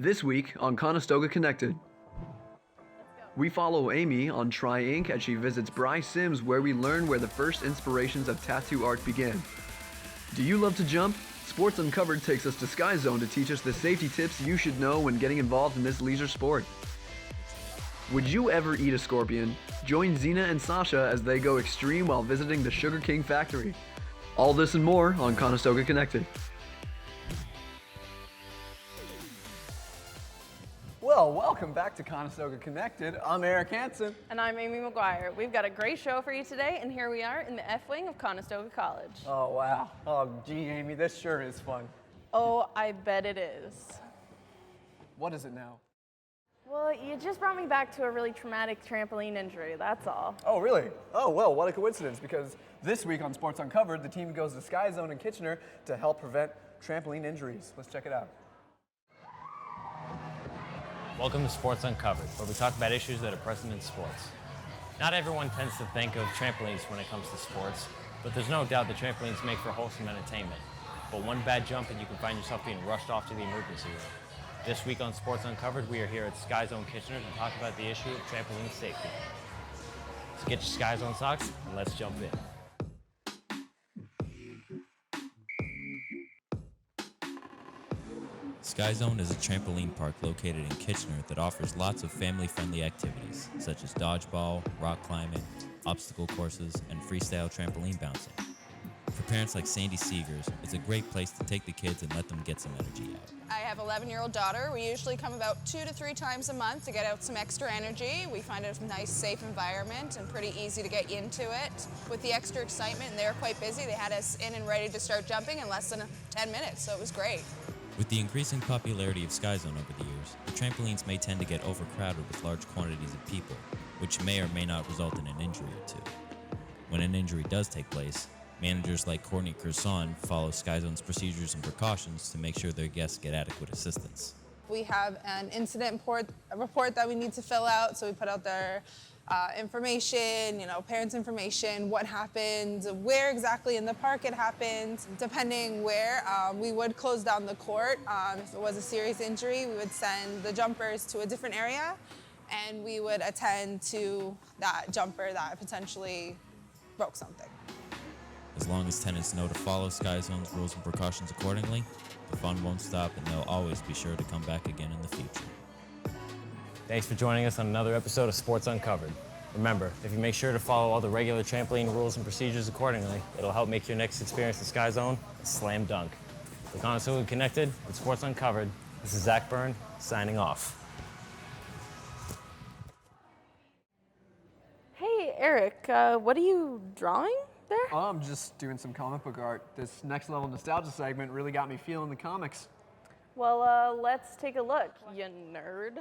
This week on Conestoga Connected, we follow Amy on Try Ink as she visits Bryce Sims, where we learn where the first inspirations of tattoo art began. Do you love to jump? Sports Uncovered takes us to Sky Zone to teach us the safety tips you should know when getting involved in this leisure sport. Would you ever eat a scorpion? Join Zena and Sasha as they go extreme while visiting the Sugar King factory. All this and more on Conestoga Connected. Well, welcome back to Conestoga Connected. I'm Eric Hansen. And I'm Amy McGuire. We've got a great show for you today, and here we are in the F Wing of Conestoga College. Oh, wow. Oh, gee, Amy, this sure is fun. Oh, I bet it is. What is it now? Well, you just brought me back to a really traumatic trampoline injury, that's all. Oh, really? Oh, well, what a coincidence, because this week on Sports Uncovered, the team goes to Sky Zone in Kitchener to help prevent trampoline injuries. Let's check it out. Welcome to Sports Uncovered, where we talk about issues that are present in sports. Not everyone tends to think of trampolines when it comes to sports, but there's no doubt that trampolines make for wholesome entertainment. But one bad jump and you can find yourself being rushed off to the emergency room. This week on Sports Uncovered, we are here at Sky Zone Kitchener to talk about the issue of trampoline safety. So get your Sky Zone socks and let's jump in. Sky Zone is a trampoline park located in Kitchener that offers lots of family-friendly activities, such as dodgeball, rock climbing, obstacle courses, and freestyle trampoline bouncing. For parents like Sandy Seegers, it's a great place to take the kids and let them get some energy out. I have an 11-year-old daughter. We usually come about 2 to 3 times a month to get out some extra energy. We find it a nice, safe environment and pretty easy to get into it. With the extra excitement, and they were quite busy, they had us in and ready to start jumping in less than 10 minutes, so it was great. With the increasing popularity of Sky Zone over the years, the trampolines may tend to get overcrowded with large quantities of people, which may or may not result in an injury or two. When an injury does take place, managers like Courtney Curson follow Sky Zone's procedures and precautions to make sure their guests get adequate assistance. We have an incident report that we need to fill out, so we put out their information, parents' information, what happened, where exactly in the park it happened. Depending where, we would close down the court. If it was a serious injury, we would send the jumpers to a different area, and we would attend to that jumper that potentially broke something. As long as tenants know to follow Sky Zone's rules and precautions accordingly, the fun won't stop and they'll always be sure to come back again in the future. Thanks for joining us on another episode of Sports Uncovered. Remember, if you make sure to follow all the regular trampoline rules and procedures accordingly, it'll help make your next experience at Sky Zone a slam dunk. For Conestoga Connected with Sports Uncovered, this is Zach Byrne signing off. Hey, Eric, what are you drawing there? Oh, I'm just doing some comic book art. This next level nostalgia segment really got me feeling the comics. Well, let's take a look, you nerd.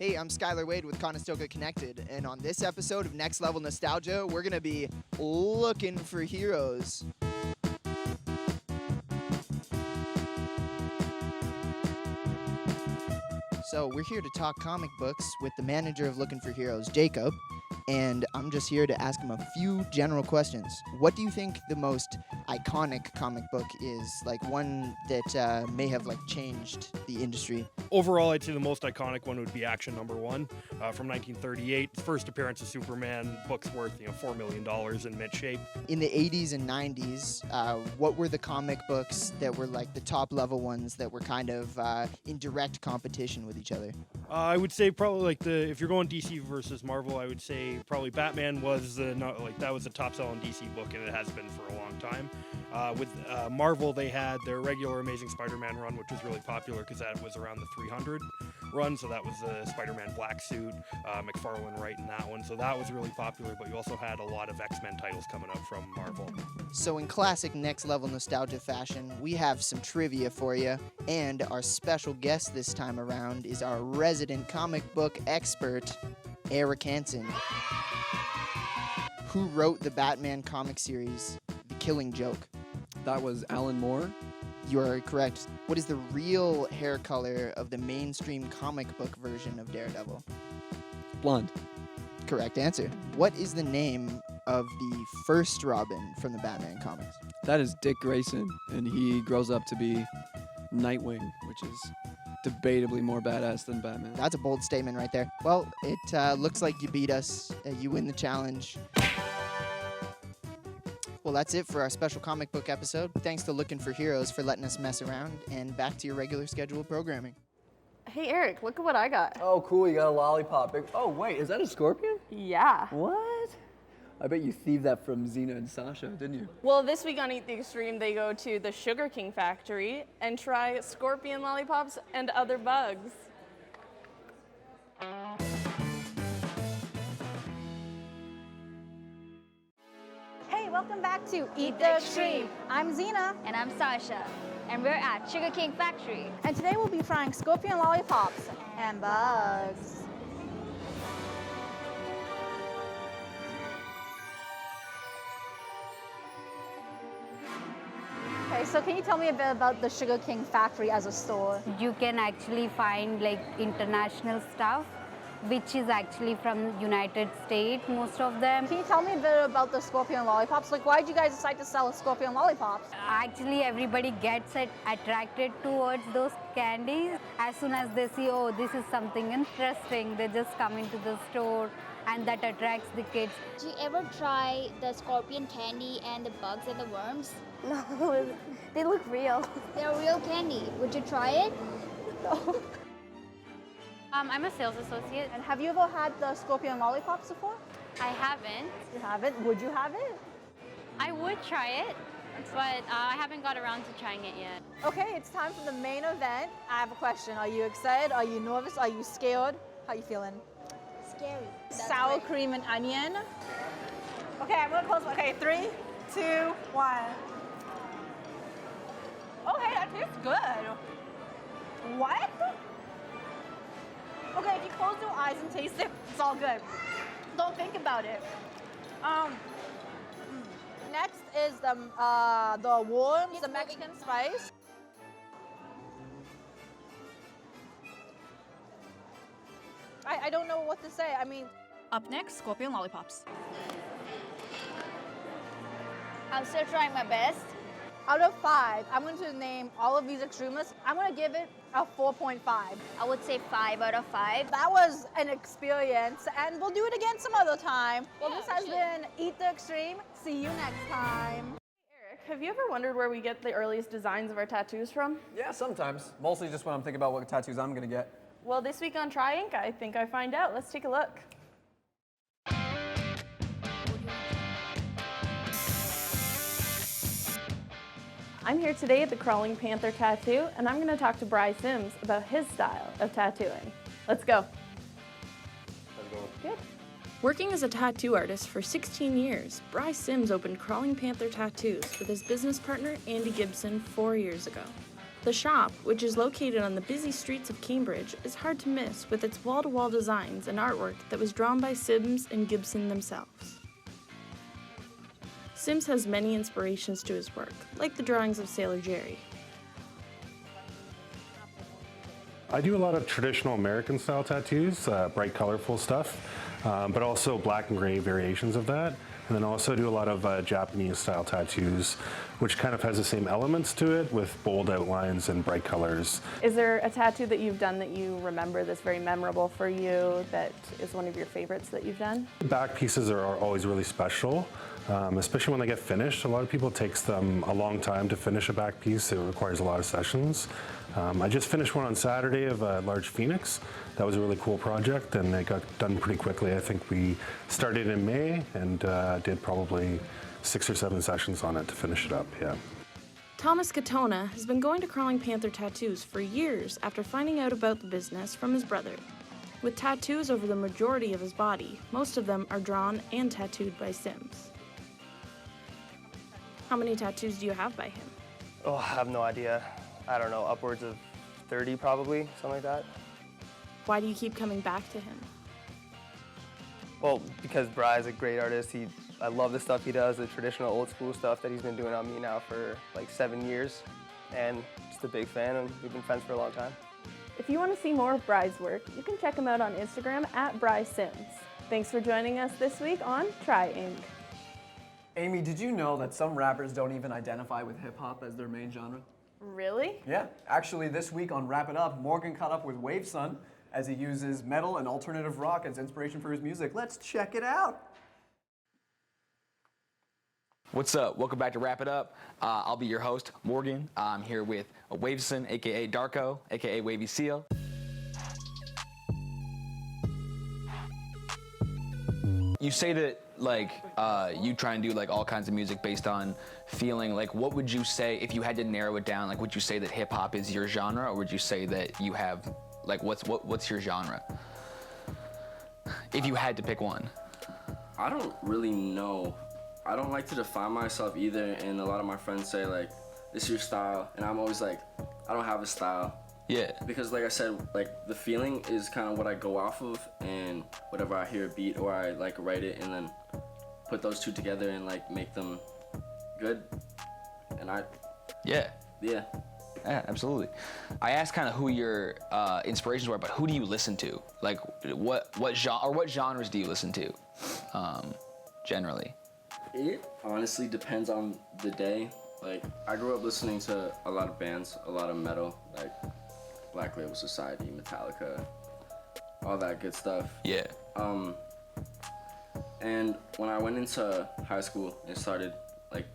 Hey, I'm Skylar Wade with Conestoga Connected, and on this episode of Next Level Nostalgia, we're going to be looking for heroes. So we're here to talk comic books with the manager of Looking for Heroes, Jacob, and I'm just here to ask him a few general questions. What do you think the most iconic comic book is? Like one that may have changed the industry? Overall, I'd say the most iconic one would be Action Number 1 from 1938. First appearance of Superman, book's worth $4 million in mint shape. In the 80s and 90s, what were the comic books that were the top level ones that were kind of in direct competition with each other? I would say probably if you're going DC versus Marvel, I would say probably Batman was that was the top selling DC book, and it has been for a long time. With Marvel, they had their regular Amazing Spider-Man run, which was really popular because that was around the 300 run. So that was the Spider-Man Black Suit, McFarlane writing that one. So that was really popular. But you also had a lot of X-Men titles coming out from Marvel. So in classic Next Level Nostalgia fashion, we have some trivia for you. And our special guest this time around is our resident comic book expert, Eric Hansen, who wrote the Batman comic series, The Killing Joke. That was Alan Moore. You are correct. What is the real hair color of the mainstream comic book version of Daredevil? Blonde. Correct answer. What is the name of the first Robin from the Batman comics? That is Dick Grayson, and he grows up to be Nightwing, which is debatably more badass than Batman. That's a bold statement right there. Well, it looks like you beat us. You win the challenge. Well, that's it for our special comic book episode. Thanks to Looking for Heroes for letting us mess around, and back to your regular scheduled programming. Hey, Eric, look at what I got. Oh, cool, you got a lollipop. Oh, wait, is that a scorpion? Yeah. What? I bet you thieved that from Xena and Sasha, didn't you? Well, this week on Eat the Extreme, they go to the Sugar King factory and try scorpion lollipops and other bugs. Hey, welcome back to Eat the Extreme. I'm Xena. And I'm Sasha, and we're at Sugar King Factory. And today we'll be trying scorpion lollipops and bugs. Okay, so can you tell me a bit about the Sugar King Factory as a store? You can actually find like international stuff, which is actually from United States, most of them. Can you tell me a bit about the scorpion lollipops? Like, why did you guys decide to sell scorpion lollipops? Actually, everybody gets attracted towards those candies. As soon as they see, oh, this is something interesting, they just come into the store, and that attracts the kids. Do you ever try the scorpion candy and the bugs and the worms? No, they look real. They're real candy. Would you try it? No. I'm a sales associate. And have you ever had the scorpion lollipops before? I haven't. You haven't? Would you have it? I would try it, but I haven't got around to trying it yet. Okay, it's time for the main event. I have a question. Are you excited? Are you nervous? Are you scared? How you feeling? Scary. Sour cream and onion. Okay, I'm gonna close. Okay, 3, 2, 1. Okay, that tastes good. What? Okay, if you close your eyes and taste it, it's all good. Don't think about it. Next is the worms, the Mexican spice. I don't know what to say. I mean, up next, scorpion lollipops. I'm still trying my best. Out of 5, I'm going to name all of these extremists. I'm going to give it a 4.5. I would say 5 out of 5. That was an experience, and we'll do it again some other time. Well, Yeah, this has we been Eat the Extreme. See you next time. Eric, have you ever wondered where we get the earliest designs of our tattoos from? Yeah, sometimes. Mostly just when I'm thinking about what tattoos I'm gonna get. Well, this week on Try Ink, I think I find out. Let's take a look. I'm here today at the Crawling Panther Tattoo, and I'm going to talk to Bry Sims about his style of tattooing. Let's go. Good. Working as a tattoo artist for 16 years, Bry Sims opened Crawling Panther Tattoos with his business partner Andy Gibson 4 years ago. The shop, which is located on the busy streets of Cambridge, is hard to miss with its wall-to-wall designs and artwork that was drawn by Sims and Gibson themselves. Sims has many inspirations to his work, like the drawings of Sailor Jerry. I do a lot of traditional American style tattoos, bright colorful stuff, but also black and gray variations of that. And then also do a lot of Japanese style tattoos, which kind of has the same elements to it with bold outlines and bright colors. Is there a tattoo that you've done that you remember that's very memorable for you, that is one of your favorites that you've done? Back pieces are always really special, especially when they get finished. A lot of people, it takes them a long time to finish a back piece. It requires a lot of sessions. I just finished one on Saturday of a large phoenix. That was a really cool project, and it got done pretty quickly. I think we started in May and did probably 6 or 7 sessions on it to finish it up, yeah. Thomas Katona has been going to Crawling Panther Tattoos for years after finding out about the business from his brother. With tattoos over the majority of his body, most of them are drawn and tattooed by Sims. How many tattoos do you have by him? Oh, I have no idea. I don't know, upwards of 30 probably, something like that. Why do you keep coming back to him? Well, because Bry's a great artist. I love the stuff he does, the traditional old school stuff that he's been doing on me now for like 7 years. And just a big fan, and we've been friends for a long time. If you want to see more of Bry's work, you can check him out on Instagram at Bry Sims. Thanks for joining us this week on Try Ink. Amy, did you know that some rappers don't even identify with hip-hop as their main genre? Really? Yeah, actually this week on Wrap It Up, Morgan caught up with Waveson as he uses metal and alternative rock as inspiration for his music. Let's check it out. What's up? Welcome back to Wrap It Up. I'll be your host, Morgan. I'm here with Waveson, aka Darko, aka Wavy Seal. You say that like you try and do like all kinds of music based on feeling. Like, what would you say if you had to narrow it down? Like, would you say that hip hop is your genre, or would you say that you have like what's your genre? If you had to pick one. I don't really know. I don't like to define myself either, and a lot of my friends say like, this is your style, and I'm always like, I don't have a style. Yeah. Because like I said, like the feeling is kind of what I go off of, and whatever I hear a beat or I like write it and then put those two together and like make them good. And Yeah. Yeah. Yeah, absolutely. I asked kind of who your inspirations were, but who do you listen to? Like, what genre or what genres do you listen to, generally? It honestly depends on the day. Like, I grew up listening to a lot of bands, a lot of metal, like Black Label Society, Metallica, all that good stuff. Yeah. And when I went into high school and started, like,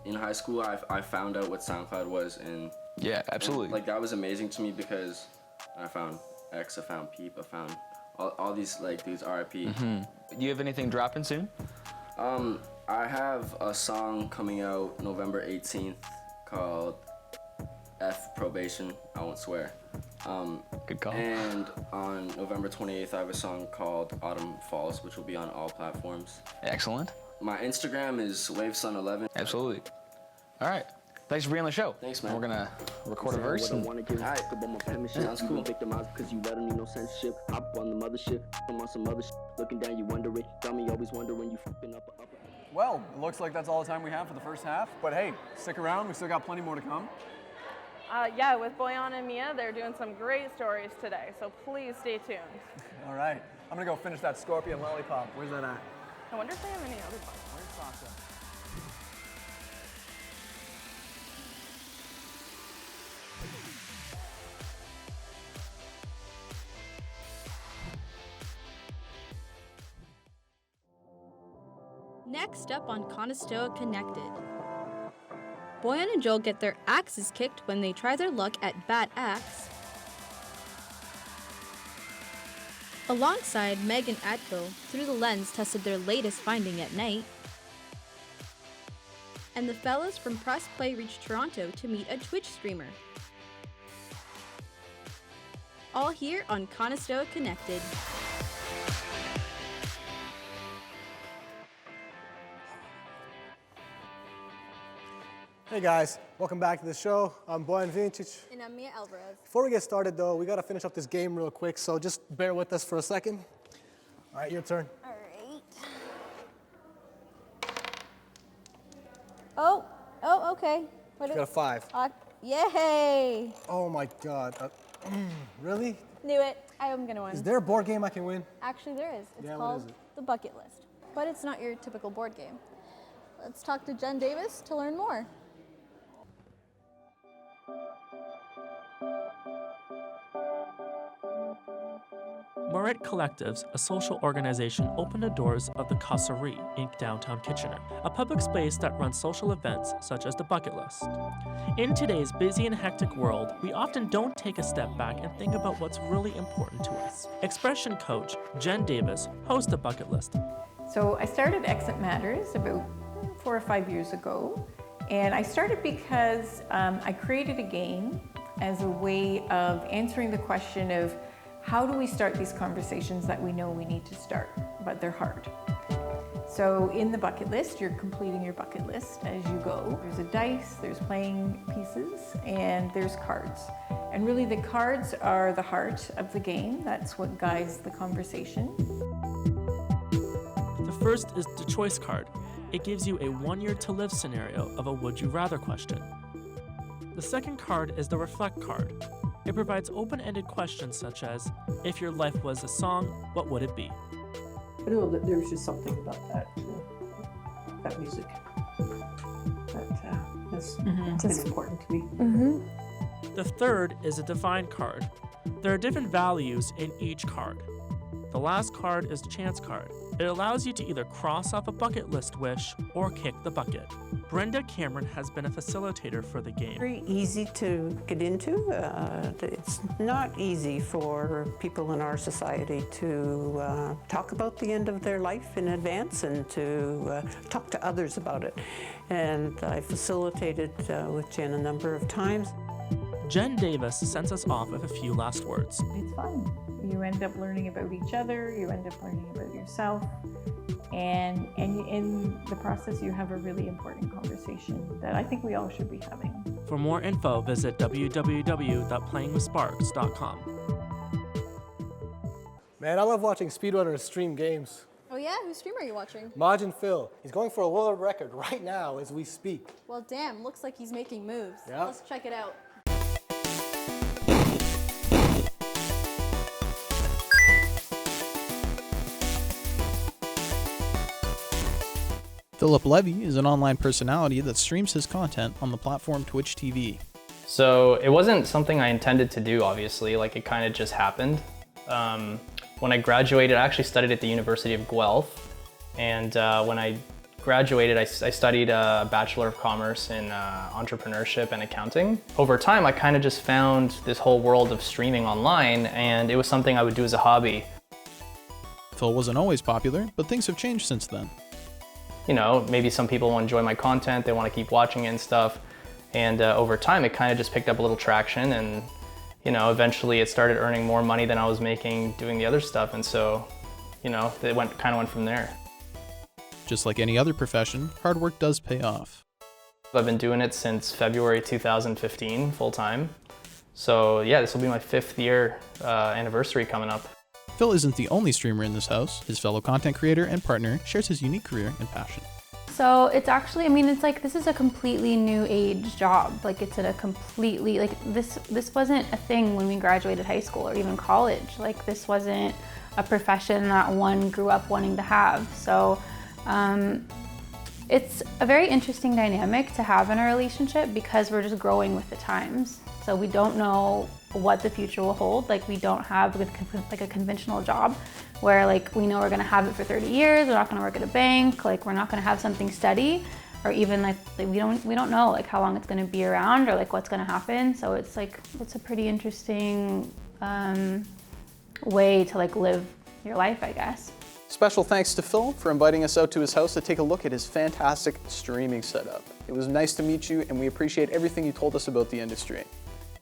in high school, I found out what SoundCloud was, and yeah, absolutely. And, like, that was amazing to me because I found X, I found Peep, I found all these like dudes, RIP. Do you have anything dropping soon? I have a song coming out November 18th called F Probation, I Won't Swear. Good call. And on November 28th, I have a song called Autumn Falls, which will be on all platforms. Excellent. My Instagram is Waveson11. Absolutely. All right. Thanks for being on the show. Thanks, man. We're gonna record a verse. And... Sounds cool. Cause you better need no censorship. Hop on the mothership. I'm on some other shit. Looking down, you wondering. Got me always wondering you fucking up. Well, it looks like that's all the time we have for the first half. But hey, stick around. We still got plenty more to come. Yeah, with Boyan and Mia, they're doing some great stories today, so please stay tuned. All right. I'm going to go finish that scorpion lollipop. Where's that at? I wonder if they have any other ones. Where's Sasha? Next up on Conestoga Connected. Boyan and Joel get their axes kicked when they try their luck at Bat Axe. Alongside Meg and Atco, Through the Lens tested their latest finding at night. And the fellas from Press Play reached Toronto to meet a Twitch streamer. All here on Conestoga Connected. Hey guys, welcome back to the show. I'm Boyan Vincic. And I'm Mia Alvarez. Before we get started though, we gotta finish up this game real quick, so just bear with us for a second. All right, your turn. All right. Oh, okay. You got a 5. Yay! Oh my God, really? Knew it. I am gonna win. Is there a board game I can win? Actually, there is. It's Yeah, what called is it? The Bucket List, but it's not your typical board game. Let's talk to Jen Davis to learn more. Moret Collectives, a social organization, opened the doors of the Kasserie in downtown Kitchener, a public space that runs social events such as the Bucket List. In today's busy and hectic world, we often don't take a step back and think about what's really important to us. Expression coach Jen Davis hosts the Bucket List. So I started Exit Matters about 4 or 5 years ago, and I started because I created a game as a way of answering the question of how do we start these conversations that we know we need to start, but they're hard. So in the bucket list, you're completing your bucket list as you go. There's a dice, there's playing pieces, and there's cards. And really the cards are the heart of the game. That's what guides the conversation. The first is the choice card. It gives you a 1 year to live scenario of a would you rather question. The second card is the reflect card. It provides open-ended questions such as, if your life was a song, what would it be? I know that there's just something about that music It's important to me. The third is a divine card. There are different values in each card. The last card is Chance card. It allows you to either cross off a bucket list wish or kick the bucket. Brenda Cameron has been a facilitator for the game. Very easy to get into. It's not easy for people in our society to talk about the end of their life in advance and to talk to others about it. And I facilitated with Jen a number of times. Jen Davis sends us off with a few last words. It's fun. You end up learning about each other, you end up learning about yourself, and in the process you have a really important conversation that I think we all should be having. For more info, visit www.playingwithsparks.com. Man, I love watching speedrunners stream games. Oh yeah? Whose stream are you watching? Majin Phil, he's going for a world record right now as we speak. Well damn, looks like he's making moves. Yeah. Let's check it out. Philip Levy is an online personality that streams his content on the platform Twitch TV. So it wasn't something I intended to do, obviously, like it kind of just happened. When I graduated, I actually studied at the University of Guelph. And when I graduated, I studied a Bachelor of Commerce in entrepreneurship and accounting. Over time, I kind of just found this whole world of streaming online, and it was something I would do as a hobby. Phil wasn't always popular, but things have changed since then. You know, maybe some people want to enjoy my content, they want to keep watching it and stuff. And over time, it kind of just picked up a little traction, and you know, eventually it started earning more money than I was making doing the other stuff. And so, you know, it kind of went from there. Just like any other profession, hard work does pay off. I've been doing it since February 2015, full time. So yeah, this will be my 5th year anniversary coming up. Phil isn't the only streamer in this house. His fellow content creator and partner shares his unique career and passion. So it's actually, I mean, it's like, this is a completely new age job. Like it's a completely, like this wasn't a thing when we graduated high school or even college. Like this wasn't a profession that one grew up wanting to have. So it's a very interesting dynamic to have in a relationship because we're just growing with the times. So we don't know what the future will hold. Like we don't have like a conventional job where like we know we're gonna have it for 30 years, we're not gonna work at a bank, like we're not gonna have something steady, or even like we don't know like how long it's gonna be around or like what's gonna happen. So it's like, it's a pretty interesting way to like live your life, I guess. Special thanks to Phil for inviting us out to his house to take a look at his fantastic streaming setup. It was nice to meet you, and we appreciate everything you told us about the industry.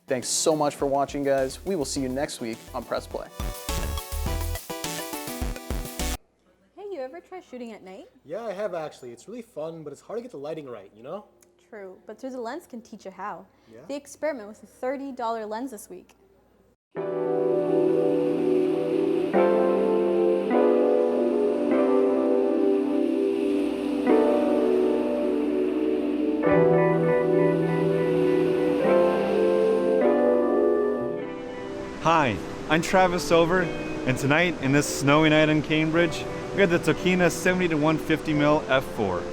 Thanks so much for watching, guys. We will see you next week on Press Play. Hey, you ever try shooting at night? Yeah, I have actually. It's really fun, but it's hard to get the lighting right, you know? True, but Through the Lens can teach you how. Yeah? They experiment with a $30 lens this week. Hi, I'm Travis Silver, and tonight, in this snowy night in Cambridge, we have the Tokina 70-150mm f4.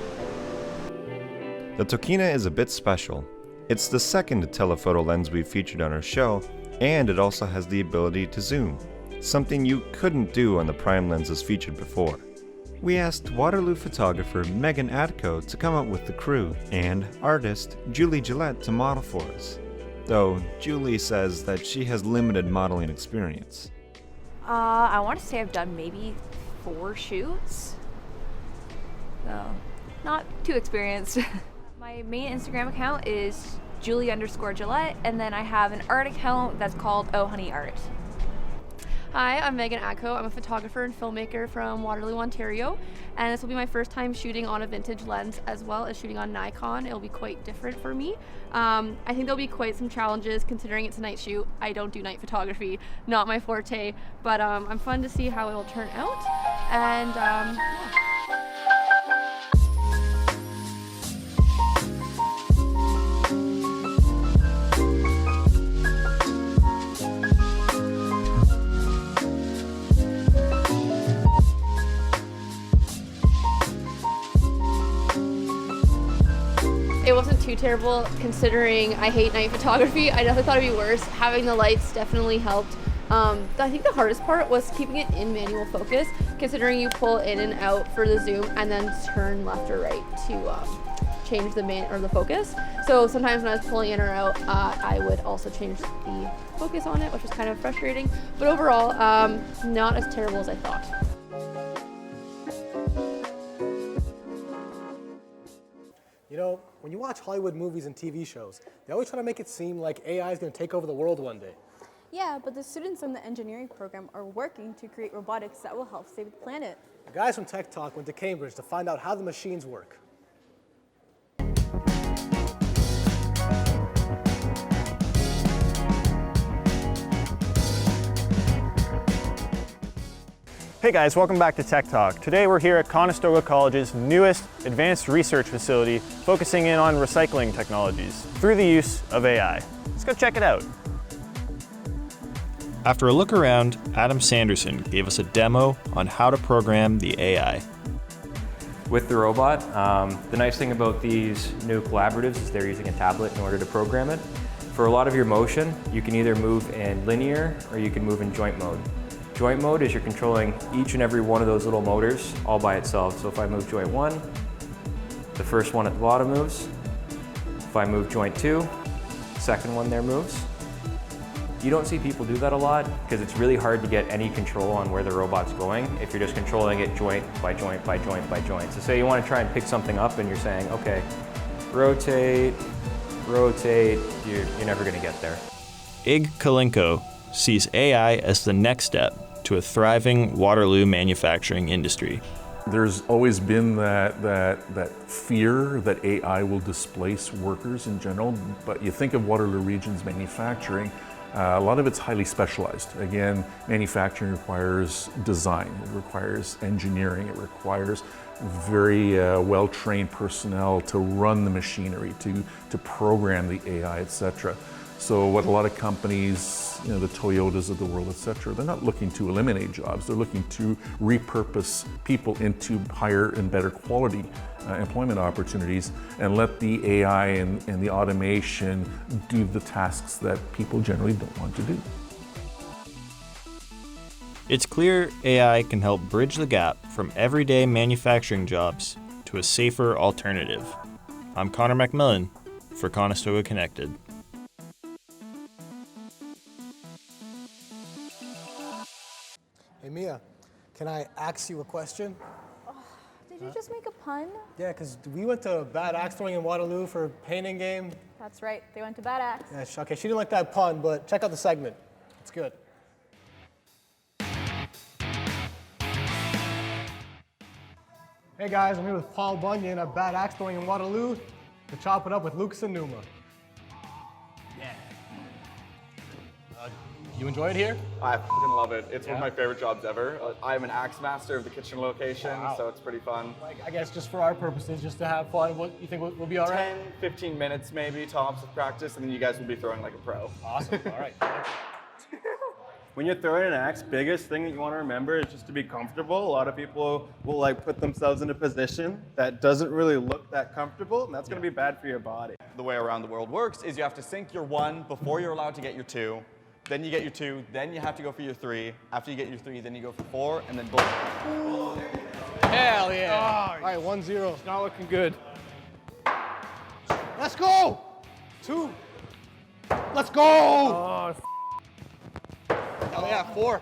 The Tokina is a bit special. It's the second telephoto lens we've featured on our show, and it also has the ability to zoom, something you couldn't do on the prime lenses featured before. We asked Waterloo photographer Megan Atco to come up with the crew, and artist Julie Gillette to model for us. Though Julie says that she has limited modeling experience. I want to say I've done maybe 4 shoots. So, not too experienced. My main Instagram account is Julie_Gillette, and then I have an art account that's called Oh Honey Art. Hi, I'm Megan Atco. I'm a photographer and filmmaker from Waterloo, Ontario, and this will be my first time shooting on a vintage lens as well as shooting on Nikon. It'll be quite different for me. I think there'll be quite some challenges considering it's a night shoot. I don't do night photography, not my forte, but I'm fun to see how it will turn out, and yeah. It wasn't too terrible considering I hate night photography. I definitely thought it'd be worse. Having the lights definitely helped. I think the hardest part was keeping it in manual focus, considering you pull in and out for the zoom and then turn left or right to change the focus. So sometimes when I was pulling in or out, I would also change the focus on it, which was kind of frustrating. But overall, not as terrible as I thought. You know, when you watch Hollywood movies and TV shows, they always try to make it seem like AI is going to take over the world one day. Yeah, but the students in the engineering program are working to create robotics that will help save the planet. The guys from Tech Talk went to Cambridge to find out how the machines work. Hey guys, welcome back to Tech Talk. Today we're here at Conestoga College's newest advanced research facility focusing in on recycling technologies through the use of AI. Let's go check it out. After a look around, Adam Sanderson gave us a demo on how to program the AI. With the robot, the nice thing about these new collaboratives is they're using a tablet in order to program it. For a lot of your motion, you can either move in linear or you can move in joint mode. Joint mode is you're controlling each and every one of those little motors all by itself. So if I move joint 1, the first one at the bottom moves. If I move joint 2, the second one there moves. You don't see people do that a lot because it's really hard to get any control on where the robot's going if you're just controlling it joint by joint by joint by joint. So say you want to try and pick something up and you're saying, okay, rotate, rotate, you're never going to get there. Ig Kalinko sees AI as the next step to a thriving Waterloo manufacturing industry. There's always been that fear that AI will displace workers in general, but you think of Waterloo Region's manufacturing, a lot of it's highly specialized. Again, manufacturing requires design, it requires engineering, it requires very well-trained personnel to run the machinery, to program the AI, etc. So what a lot of companies, the Toyotas of the world, etc., they're not looking to eliminate jobs, they're looking to repurpose people into higher and better quality employment opportunities and let the AI and the automation do the tasks that people generally don't want to do. It's clear AI can help bridge the gap from everyday manufacturing jobs to a safer alternative. I'm Connor McMillan for Conestoga Connected. Hey Mia, can I ask you a question? Did you just make a pun? Yeah, because we went to Bad Axe Throwing in Waterloo for a painting game. That's right, they went to Bad Axe. Yeah, okay, she didn't like that pun, but check out the segment. It's good. Hey guys, I'm here with Paul Bunyan at Bad Axe Throwing in Waterloo to chop it up with Lucas and Numa. Yeah. You enjoy it here? I fucking love it. It's one of my favorite jobs ever. I'm an axe master of the kitchen location, so it's pretty fun. I guess just for our purposes, just to have fun, what you think will be all right? 10-15 minutes maybe tops of practice, and then you guys will be throwing like a pro. Awesome, all right. When you're throwing an axe, biggest thing that you want to remember is just to be comfortable. A lot of people will like put themselves in a position that doesn't really look that comfortable, and that's going to be bad for your body. The way around the world works is you have to sink your 1 before you're allowed to get your 2. Then you get your 2, then you have to go for your 3. After you get your 3, then you go for 4, and then boom. Hell yeah. Oh, all right, 1-0. It's not looking good. Let's go! 2. Let's go! Oh, hell yeah, 4.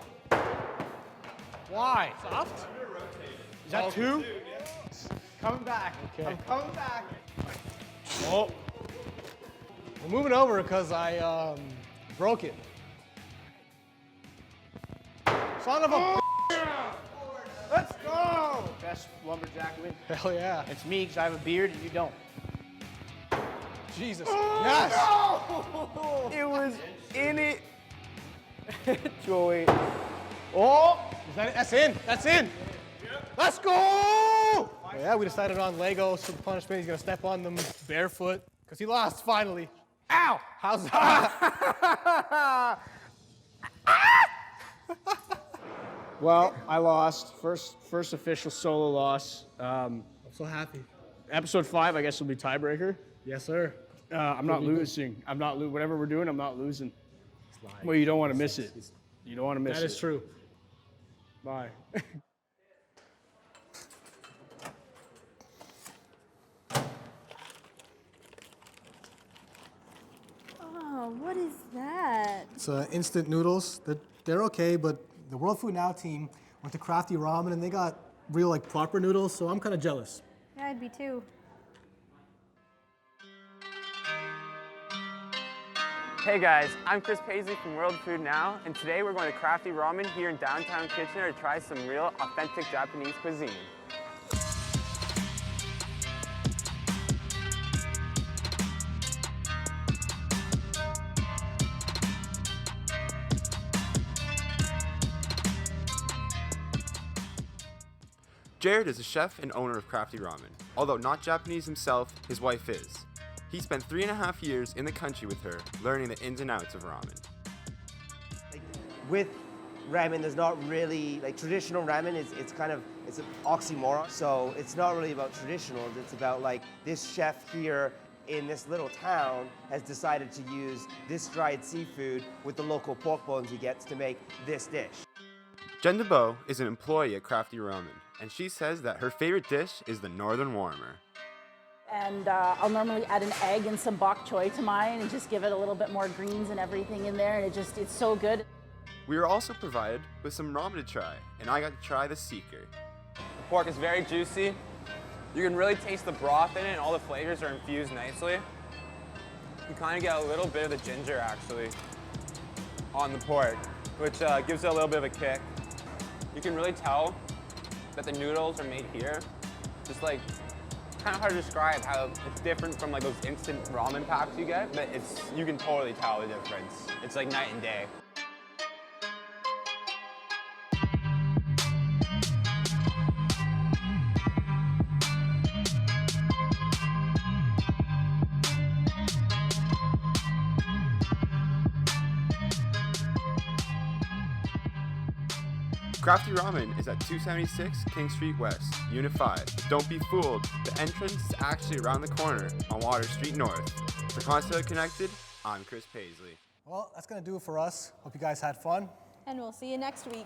Why? Soft? Is that 2? Coming back. Okay. I'm coming back. Oh. We're moving over because I broke it. Son of a Let's go! Best lumberjack win. Hell yeah. It's me because I have a beard and you don't. Jesus. Oh, yes! No! It was in it. Joey. Oh! Is that it? That's in. That's in. Let's go! Yeah, we decided on Lego. So the punishment, he's going to step on them barefoot because he lost finally. Ow! How's that? Well, I lost. First official solo loss. I'm so happy. Episode 5, I guess, will be tiebreaker. Yes, sir. I'm not losing. Whatever we're doing, I'm not losing. Well, you don't want to miss it. You don't want to miss it. That is true. Bye. Oh, what is that? It's instant noodles. They're okay, but the World Food Now team went to Crafty Ramen and they got real like proper noodles, so I'm kind of jealous. Yeah, I'd be too. Hey guys, I'm Chris Paisley from World Food Now, and today we're going to Crafty Ramen here in downtown Kitchener to try some real authentic Japanese cuisine. Jared is a chef and owner of Crafty Ramen. Although not Japanese himself, his wife is. He spent 3.5 years in the country with her, learning the ins and outs of ramen. With ramen, there's not really, like traditional ramen, it's an oxymoron. So it's not really about traditional, it's about like this chef here in this little town has decided to use this dried seafood with the local pork bones he gets to make this dish. Jen DeBow is an employee at Crafty Ramen, and she says that her favorite dish is the Northern Warmer. And I'll normally add an egg and some bok choy to mine and just give it a little bit more greens and everything in there, and it's so good. We were also provided with some ramen to try, and I got to try the Seeker. The pork is very juicy. You can really taste the broth in it, and all the flavors are infused nicely. You kind of get a little bit of the ginger actually on the pork, which gives it a little bit of a kick. You can really tell that the noodles are made here. Just like, kind of hard to describe how it's different from like those instant ramen packs you get, but you can totally tell the difference. It's like night and day. Crafty Ramen is at 276 King Street West, Unit 5. Don't be fooled, the entrance is actually around the corner on Water Street North. For Conestoga Connected, I'm Chris Paisley. Well, that's gonna do it for us. Hope you guys had fun. And we'll see you next week.